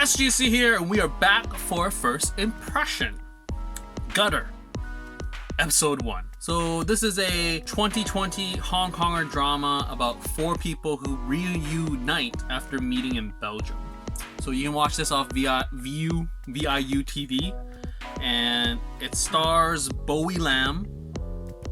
SGC here, and we are back for First Impression. Gutter, Episode 1. So this is a 2020 Hong Konger drama about 4 people who reunite after meeting in Belgium. So you can watch this off via ViuTV, and it stars Bowie Lam,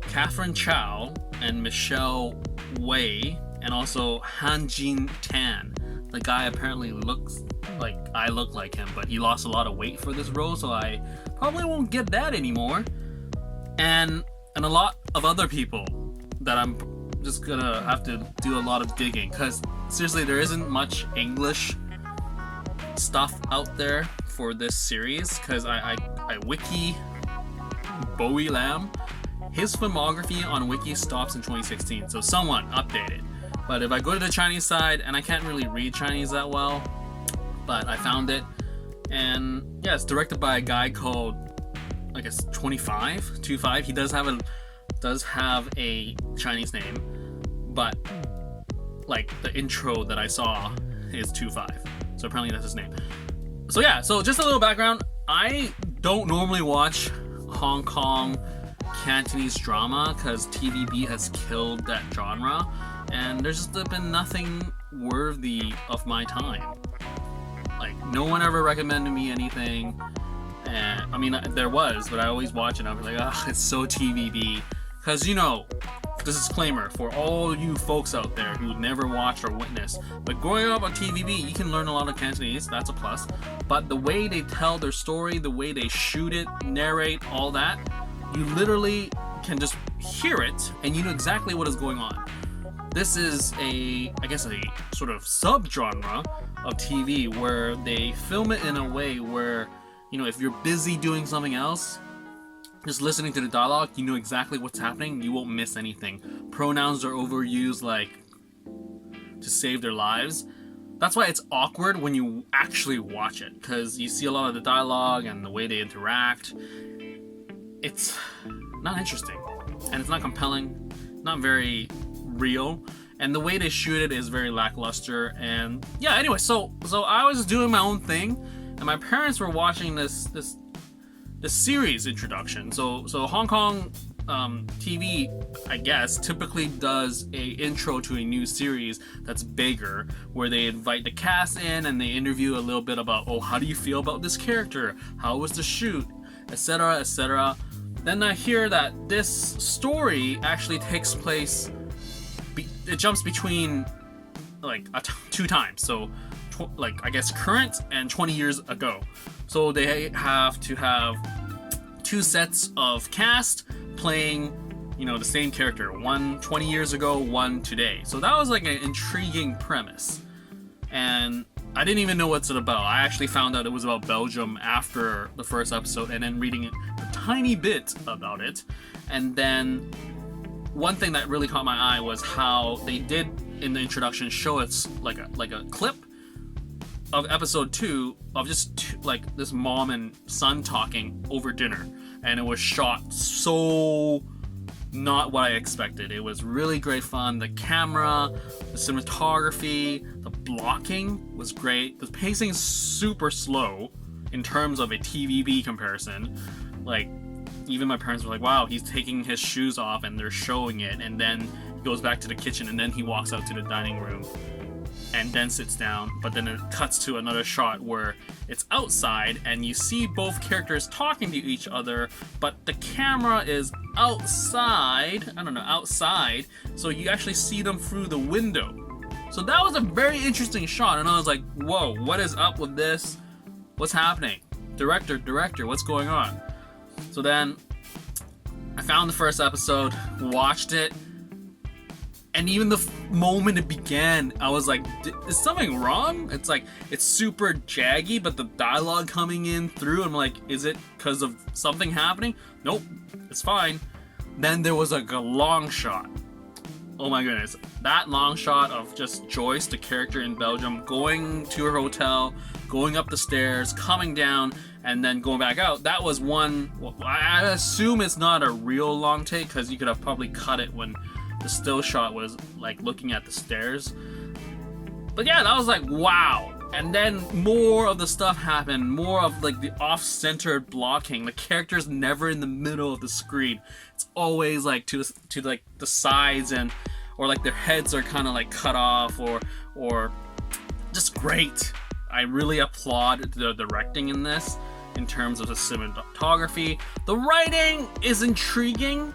Catherine Chau, and Michelle Wei, and also Hanjin Tan. The guy apparently looks like I look like him, but he lost a lot of weight for this role, so I probably won't get that anymore. And a lot of other people that I'm just gonna have to do a lot of digging, because seriously, there isn't much English stuff out there for this series, because I wiki Bowie Lam. His filmography on wiki stops in 2016, so somewhat updated. But if I go to the Chinese side, and I can't really read Chinese that well, but I found it, and yeah, it's directed by a guy called, I guess, 25. He does have a Chinese name, but like the intro that I saw is 25, so apparently that's his name. So yeah, so just a little background. I don't normally watch Hong Kong Cantonese drama because TVB has killed that genre, and there's just been nothing worthy of my time. Like, no one ever recommended me anything, and I mean, there was, but I always watch it and I was like, ah, it's so TVB. Because, you know, this is a disclaimer for all you folks out there who never watched or witnessed, but growing up on TVB, you can learn a lot of Cantonese, that's a plus, but the way they tell their story, the way they shoot it, narrate, all that, you literally can just hear it and you know exactly what is going on. This is I guess a sort of sub-genre of TV where they film it in a way where, you know, if you're busy doing something else, just listening to the dialogue, you know exactly what's happening, you won't miss anything. Pronouns are overused like to save their lives. That's why it's awkward when you actually watch it, because you see a lot of the dialogue and the way they interact. It's not interesting, and it's not compelling, not very real, and the way they shoot it is very lackluster. And yeah, anyway, so I was doing my own thing, and my parents were watching this series introduction. So Hong Kong TV, I guess, typically does a intro to a new series that's bigger, where they invite the cast in and they interview a little bit about, oh, how do you feel about this character? How was the shoot? Etc. etc. Then I hear that this story actually takes place, it jumps between like 2 times, so like I guess current and 20 years ago. So they have to have 2 sets of cast playing, you know, the same character, one 20 years ago, one today. So that was like an intriguing premise, and I didn't even know what's it about. I actually found out it was about Belgium after the first episode, and then reading a tiny bit about it. And then one thing that really caught my eye was how they did in the introduction show us like a clip of episode 2 of just like this mom and son talking over dinner, and it was shot so not what I expected. It was really great fun. The camera, the cinematography, the blocking was great. The pacing is super slow in terms of a TVB comparison. Like, even my parents were like, wow, he's taking his shoes off and they're showing it, and then he goes back to the kitchen, and then he walks out to the dining room and then sits down. But then it cuts to another shot where it's outside and you see both characters talking to each other, but the camera is outside, so you actually see them through the window. So that was a very interesting shot, and I was like, whoa, what is up with this? What's happening? Director, what's going on? So then I found the first episode, watched it, and even the moment it began, I was like, is something wrong? It's like, it's super jaggy, but the dialogue coming in through, I'm like, is it because of something happening? Nope, it's fine. Then there was like a long shot. Oh my goodness, that long shot of just Joyce, the character in Belgium, going to her hotel, going up the stairs, coming down, and then going back out. That was one, I assume it's not a real long take, because you could have probably cut it when the still shot was like looking at the stairs. But yeah, that was like, wow. And then more of the stuff happened, more of like the off-centered blocking. The character's never in the middle of the screen. It's always like to like the sides, and or like their heads are kind of like cut off, or just great. I really applaud the directing in this in terms of the cinematography. The writing is intriguing.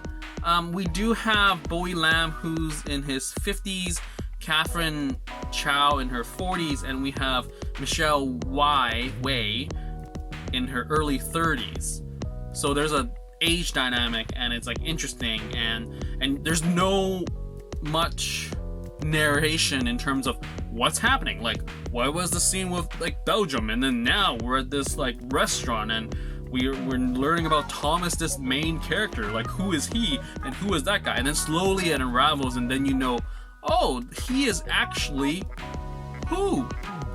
We do have Bowie Lam, who's in his 50s, Catherine Chau in her 40s, and we have Michelle Wei in her early 30s. So there's a age dynamic, and it's like interesting, and there's no much narration in terms of what's happening. Like, what was the scene with like Belgium, and then now we're at this like restaurant, and we're learning about Thomas, this main character. Like, who is he and who is that guy? And then slowly it unravels, and then you know, oh, he is actually who?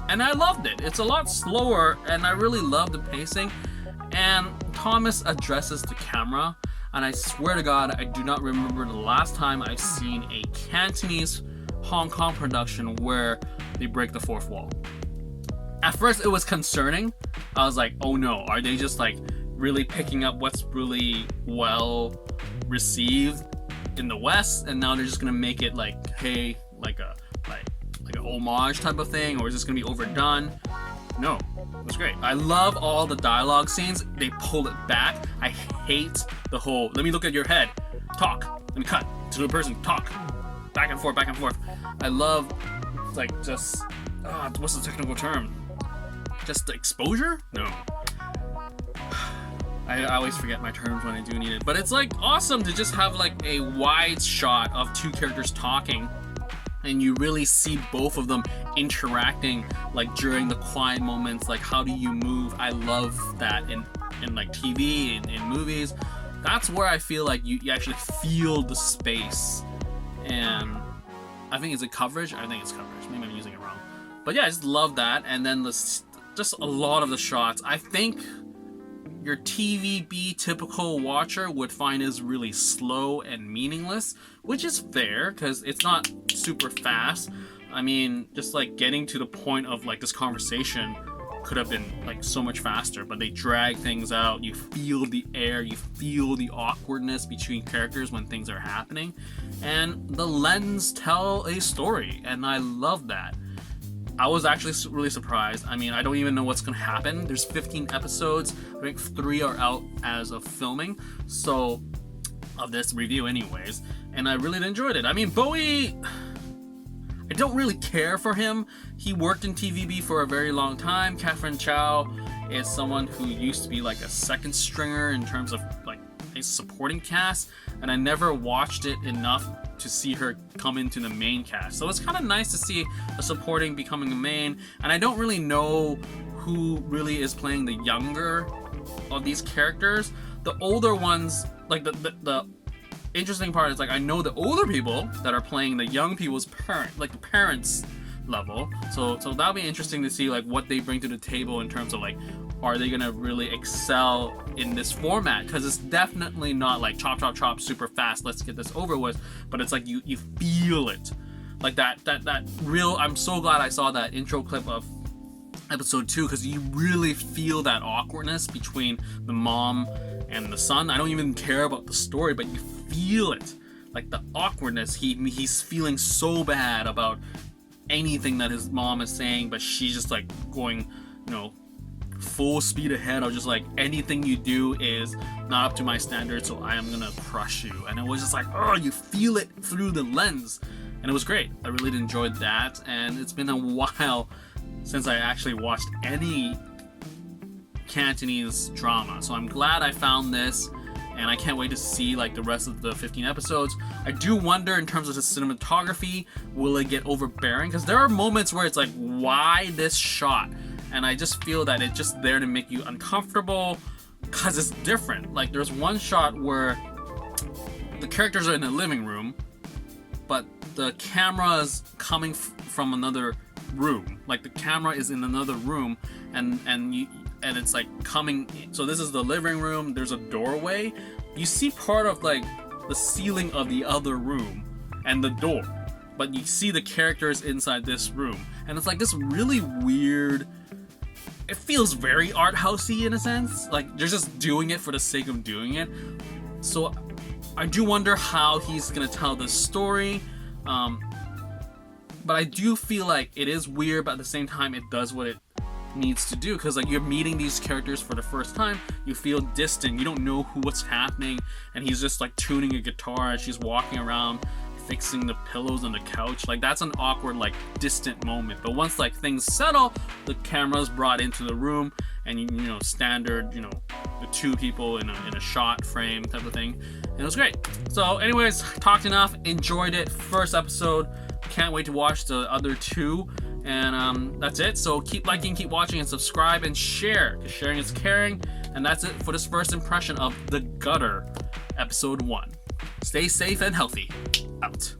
And I loved it. It's a lot slower, and I really love the pacing. And Thomas addresses the camera, and I swear to God, I do not remember the last time I've seen a Cantonese Hong Kong production where they break the fourth wall. At first, it was concerning. I was like, oh no, are they just like really picking up what's really well received in the West, and now they're just gonna make it like, hey, like an homage type of thing, or is this gonna be overdone? No, it was great. I love all the dialogue scenes. They pulled it back. I hate the whole, let me look at your head, talk, let me cut to the person, talk, back and forth, back and forth. I love, like, just, what's the technical term? Just the exposure? No. I always forget my terms when I do need it. But it's like awesome to just have like a wide shot of two characters talking, and you really see both of them interacting like during the quiet moments. Like, how do you move? I love that in like TV, in movies. That's where I feel like you actually feel the space. And I think it's a coverage. I think it's coverage. Maybe I'm using it wrong. But yeah, I just love that. And then just a lot of the shots, I think your TVB typical watcher would find is really slow and meaningless, which is fair because it's not super fast. I mean, just like getting to the point of like this conversation could have been like so much faster, but they drag things out. You feel the air, you feel the awkwardness between characters when things are happening, and the lens tell a story, and I love that. I was actually really surprised. I mean, I don't even know what's gonna happen. There's 15 episodes. I think 3 are out as of filming, so of this review anyways, and I really enjoyed it. I mean, Bowie, I don't really care for him. He worked in TVB for a very long time. Catherine Chau is someone who used to be like a second stringer in terms of like a supporting cast, and I never watched it enough to see her come into the main cast. So it's kind of nice to see a supporting becoming a main, and I don't really know who really is playing the younger of these characters. The older ones, like the interesting part is like I know the older people that are playing the young people's the parents level. So that'll be interesting to see like what they bring to the table in terms of like, are they gonna really excel in this format? Because it's definitely not like chop chop chop super fast, let's get this over with, but it's like you feel it, like that real. I'm so glad I saw that intro clip of episode 2, because you really feel that awkwardness between the mom and the son. I don't even care about the story, but you feel it, like the awkwardness. He's feeling so bad about anything that his mom is saying, but she's just like going, you know, full speed ahead of just like, anything you do is not up to my standards, so I am gonna crush you. And it was just like, oh, you feel it through the lens, and it was great. I really enjoyed that, and it's been a while since I actually watched any Cantonese drama, so I'm glad I found this, and I can't wait to see like the rest of the 15 episodes. I do wonder in terms of the cinematography, will it get overbearing? Because there are moments where it's like, why this shot? And I just feel that it's just there to make you uncomfortable because it's different. Like, there's one shot where the characters are in a living room, but the camera's coming from another room. Like, the camera is in another room, and it's like coming. So this is the living room. There's a doorway. You see part of like the ceiling of the other room and the door. but you see the characters inside this room, and it's like this really weird. It feels very art housey in a sense, like they're just doing it for the sake of doing it. So I do wonder how he's gonna tell this story, but I do feel like it is weird, but at the same time it does what it needs to do, because like you're meeting these characters for the first time, you feel distant, you don't know what's happening, and he's just like tuning a guitar as she's walking around fixing the pillows on the couch. Like that's an awkward, like distant moment. But once like things settle, the camera's brought into the room, and you know, standard, you know, the two people in a shot frame type of thing, and it was great. So anyways, talked enough, enjoyed it. First episode, can't wait to watch the other two. And that's it. So keep liking, keep watching, and subscribe and share, because sharing is caring. And that's it for this first impression of The Gutter, episode 1. Stay safe and healthy. Out.